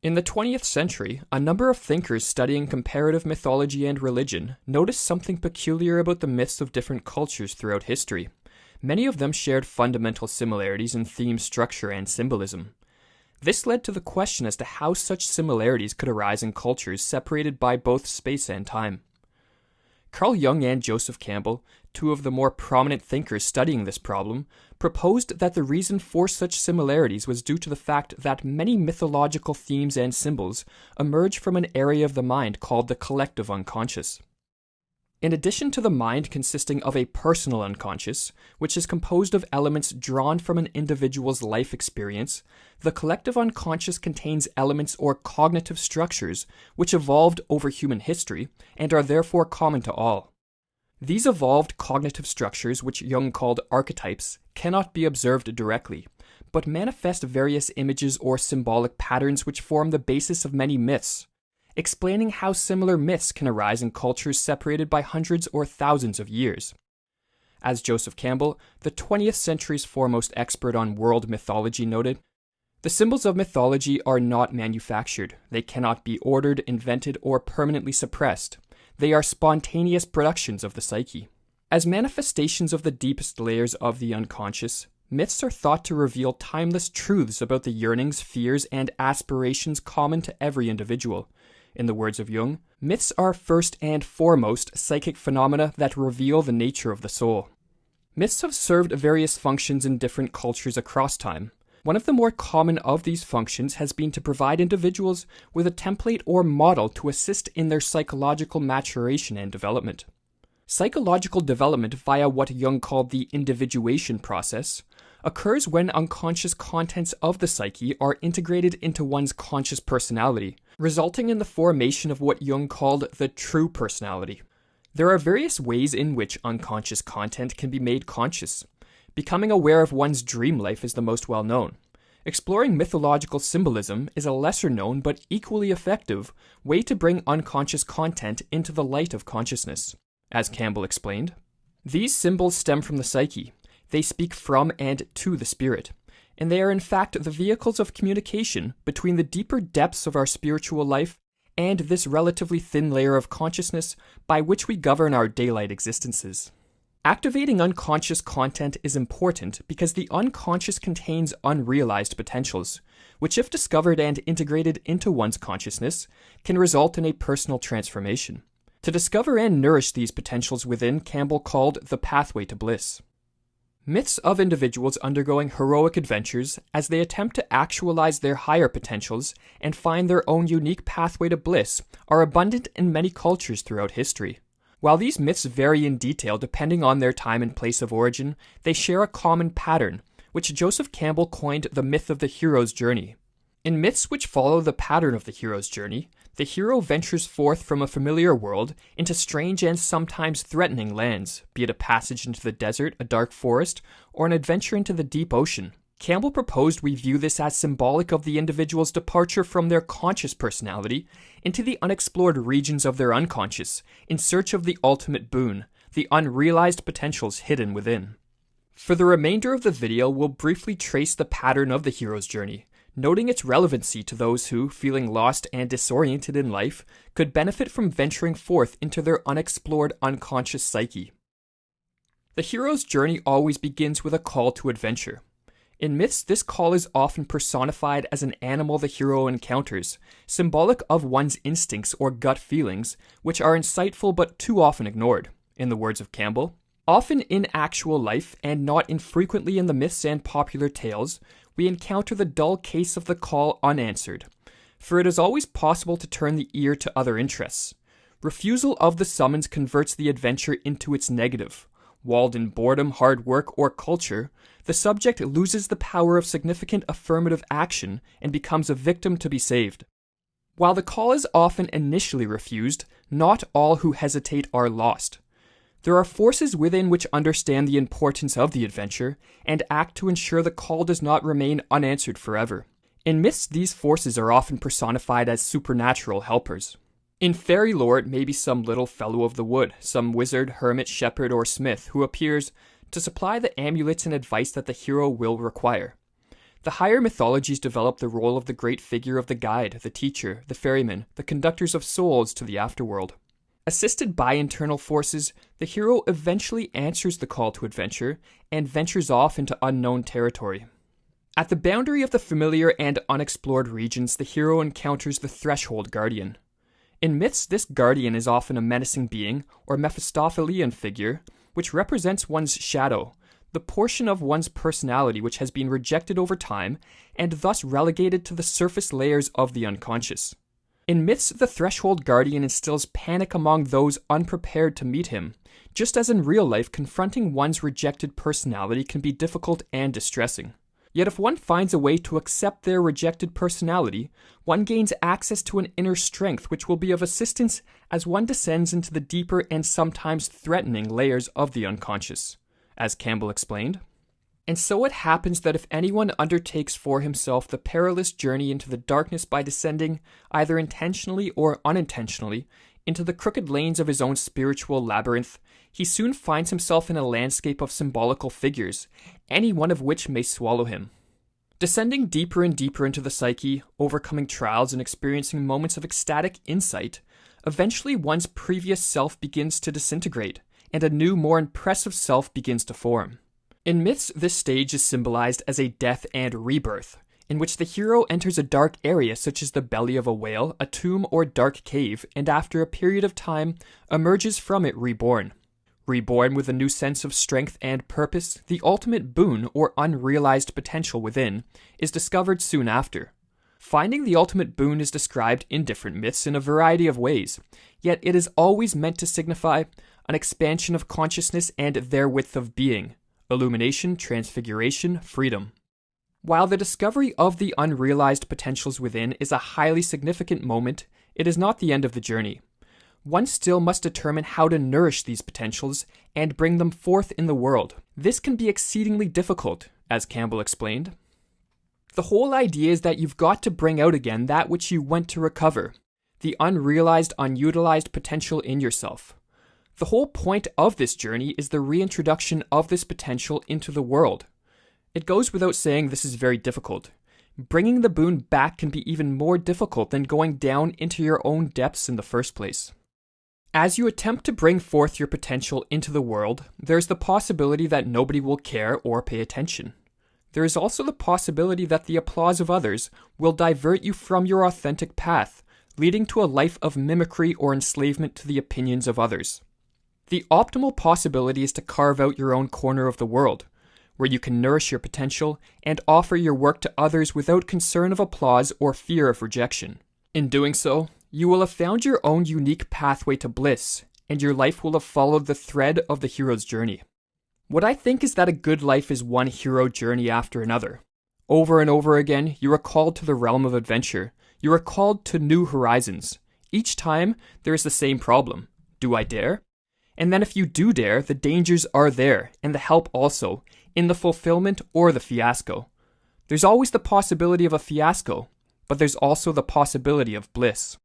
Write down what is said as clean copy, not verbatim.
In the 20th century, a number of thinkers studying comparative mythology and religion noticed something peculiar about the myths of different cultures throughout history. Many of them shared fundamental similarities in theme structure and symbolism. This led to the question as to how such similarities could arise in cultures separated by both space and time. Carl Jung and Joseph Campbell, two of the more prominent thinkers studying this problem, proposed that the reason for such similarities was due to the fact that many mythological themes and symbols emerge from an area of the mind called the collective unconscious. In addition to the mind consisting of a personal unconscious, which is composed of elements drawn from an individual's life experience, the collective unconscious contains elements or cognitive structures which evolved over human history and are therefore common to all. These evolved cognitive structures, which Jung called archetypes, cannot be observed directly, but manifest various images or symbolic patterns which form the basis of many myths, explaining how similar myths can arise in cultures separated by hundreds or thousands of years. As Joseph Campbell, the 20th century's foremost expert on world mythology, noted, "The symbols of mythology are not manufactured. They cannot be ordered, invented, or permanently suppressed. They are spontaneous productions of the psyche. As manifestations of the deepest layers of the unconscious, myths are thought to reveal timeless truths about the yearnings, fears, and aspirations common to every individual. In the words of Jung, myths are first and foremost psychic phenomena that reveal the nature of the soul." Myths have served various functions in different cultures across time. One of the more common of these functions has been to provide individuals with a template or model to assist in their psychological maturation and development. Psychological development via what Jung called the individuation process occurs when unconscious contents of the psyche are integrated into one's conscious personality, resulting in the formation of what Jung called the true personality. There are various ways in which unconscious content can be made conscious. Becoming aware of one's dream life is the most well-known. Exploring mythological symbolism is a lesser-known but equally effective way to bring unconscious content into the light of consciousness. As Campbell explained, "These symbols stem from the psyche. They speak from and to the spirit, and they are in fact the vehicles of communication between the deeper depths of our spiritual life and this relatively thin layer of consciousness by which we govern our daylight existences." Activating unconscious content is important because the unconscious contains unrealized potentials, which if discovered and integrated into one's consciousness, can result in a personal transformation. To discover and nourish these potentials within, Campbell called the pathway to bliss. Myths of individuals undergoing heroic adventures as they attempt to actualize their higher potentials and find their own unique pathway to bliss are abundant in many cultures throughout history. While these myths vary in detail depending on their time and place of origin, they share a common pattern, which Joseph Campbell coined the myth of the hero's journey. In myths which follow the pattern of the hero's journey, the hero ventures forth from a familiar world into strange and sometimes threatening lands, be it a passage into the desert, a dark forest, or an adventure into the deep ocean. Campbell proposed we view this as symbolic of the individual's departure from their conscious personality into the unexplored regions of their unconscious, in search of the ultimate boon, the unrealized potentials hidden within. For the remainder of the video, we'll briefly trace the pattern of the hero's journey, noting its relevancy to those who, feeling lost and disoriented in life, could benefit from venturing forth into their unexplored unconscious psyche. The hero's journey always begins with a call to adventure. In myths, this call is often personified as an animal the hero encounters, symbolic of one's instincts or gut feelings, which are insightful but too often ignored. In the words of Campbell, "Often in actual life, and not infrequently in the myths and popular tales, we encounter the dull case of the call unanswered, for it is always possible to turn the ear to other interests. Refusal of the summons converts the adventure into its negative. Walled in boredom, hard work, or culture, the subject loses the power of significant affirmative action and becomes a victim to be saved. While the call is often initially refused, not all who hesitate are lost. There are forces within which understand the importance of the adventure and act to ensure the call does not remain unanswered forever. In myths, these forces are often personified as supernatural helpers. In fairy lore, it may be some little fellow of the wood, some wizard, hermit, shepherd, or smith who appears to supply the amulets and advice that the hero will require. The higher mythologies develop the role of the great figure of the guide, the teacher, the ferryman, the conductors of souls to the afterworld. Assisted by internal forces, the hero eventually answers the call to adventure and ventures off into unknown territory. At the boundary of the familiar and unexplored regions, the hero encounters the Threshold Guardian. In myths, this guardian is often a menacing being or Mephistophelian figure, which represents one's shadow, the portion of one's personality which has been rejected over time and thus relegated to the surface layers of the unconscious. In myths, the Threshold Guardian instills panic among those unprepared to meet him, just as in real life confronting one's rejected personality can be difficult and distressing. Yet if one finds a way to accept their rejected personality, one gains access to an inner strength which will be of assistance as one descends into the deeper and sometimes threatening layers of the unconscious, as Campbell explained. And so it happens that if anyone undertakes for himself the perilous journey into the darkness by descending, either intentionally or unintentionally, into the crooked lanes of his own spiritual labyrinth, he soon finds himself in a landscape of symbolical figures, any one of which may swallow him. Descending deeper and deeper into the psyche, overcoming trials and experiencing moments of ecstatic insight, eventually one's previous self begins to disintegrate, and a new, more impressive self begins to form. In myths, this stage is symbolized as a death and rebirth, in which the hero enters a dark area such as the belly of a whale, a tomb, or dark cave, and after a period of time, emerges from it reborn. Reborn with a new sense of strength and purpose, the ultimate boon or unrealized potential within is discovered soon after. Finding the ultimate boon is described in different myths in a variety of ways, yet it is always meant to signify an expansion of consciousness and therewith of being, illumination, transfiguration, freedom. While the discovery of the unrealized potentials within is a highly significant moment, it is not the end of the journey. One still must determine how to nourish these potentials and bring them forth in the world. This can be exceedingly difficult, as Campbell explained. The whole idea is that you've got to bring out again that which you went to recover, the unrealized, unutilized potential in yourself. The whole point of this journey is the reintroduction of this potential into the world. It goes without saying this is very difficult. Bringing the boon back can be even more difficult than going down into your own depths in the first place. As you attempt to bring forth your potential into the world, there's the possibility that nobody will care or pay attention. There is also the possibility that the applause of others will divert you from your authentic path, leading to a life of mimicry or enslavement to the opinions of others. The optimal possibility is to carve out your own corner of the world, where you can nourish your potential and offer your work to others without concern of applause or fear of rejection. In doing so, you will have found your own unique pathway to bliss, and your life will have followed the thread of the hero's journey. What I think is that a good life is one hero journey after another. Over and over again, you are called to the realm of adventure. You are called to new horizons. Each time, there is the same problem. Do I dare? And then if you do dare, the dangers are there, and the help also, in the fulfillment or the fiasco. There's always the possibility of a fiasco, but there's also the possibility of bliss.